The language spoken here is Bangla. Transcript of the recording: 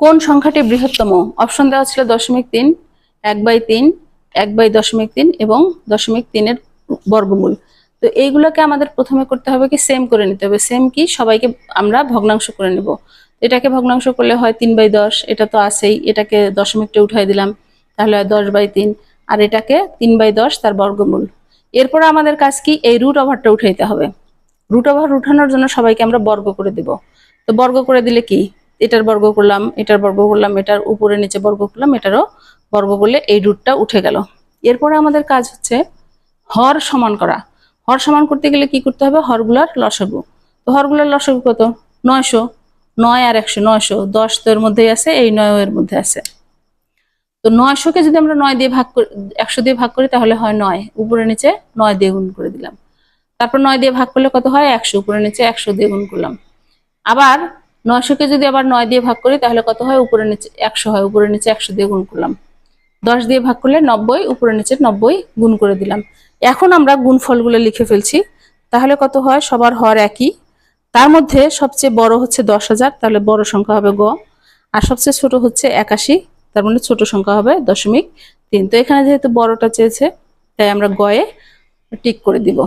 কোন সংখ্যাটি বৃহত্তম? অপশন দেওয়া ছিল 0.3, 1/3, 1/0.3 এবং 0.3 বর্গমূল। তো এইগুলোকে আমাদের প্রথমে করতে হবে কি সেম করে নিতে হবে। সেম কি সবাইকে আমরা ভগ্নাংশ করে নেব। এটাকে ভগ্নাংশ করলে হয় 3/10, এটা তো আছেই, এটাকে দশমিকটা উঠাই দিলাম, তাহলে হয় 10/3, আর এটাকে 3/10 তার বর্গমূল। এরপর আমাদের কাজ কি এই রুট ওভারটা উঠাইতে হবে। রুট ওভার উঠানোর জন্য সবাইকে আমরা বর্গ করে দিব। তো বর্গ করে দিলে কি এটার বর্গ করলাম, এটার বর্গ করলাম, এটার উপরে নিচে বর্গ করলাম, এটারও বর্গ করলে এই রুটটা উঠে গেল। এরপরে আমাদের কাজ হচ্ছে হর সমান করা। হর সমান করতে গেলে কি করতে হবে? হরগুলার লসাগু। তো হরগুলার লসাগু কত? 900। 9 আর 100, 900। 10 তো এর মধ্যেই আছে, এই 9 এর মধ্যে আছে। তো 900কে যদি আমরা 9 দিয়ে ভাগ করি, 100 দিয়ে ভাগ করি, তাহলে হয় 9, উপরে নিচে 9 দিয়ে গুণ করে দিলাম। তারপর 9 দিয়ে ভাগ করলে কত হয়? 100, উপরে নিচে 100 দিয়ে গুণ করলাম। আবার 900কে যদি আবার 9 দিয়ে ভাগ করি, তাহলে কত হয়? উপরে নিচে 100 হয়, উপরে নিচে 100 দিয়ে গুণ করলাম। 10 দিয়ে ভাগ করলে 90, উপরে নিচে 90 গুণ করে দিলাম। এখন আমরা গুণফলগুলো লিখে ফেলছি। তাহলে কত হয়? সবার হর একই, তার মধ্যে সবচেয়ে বড় হচ্ছে 10,000, তাহলে বড় সংখ্যা হবে গ, আর সবচেয়ে ছোট হচ্ছে 81, তার মানে ছোট সংখ্যা হবে 0.3। তো এখানে যেহেতু বড়টা চেয়েছে, তাই আমরা গয়ে টিক করে দিব।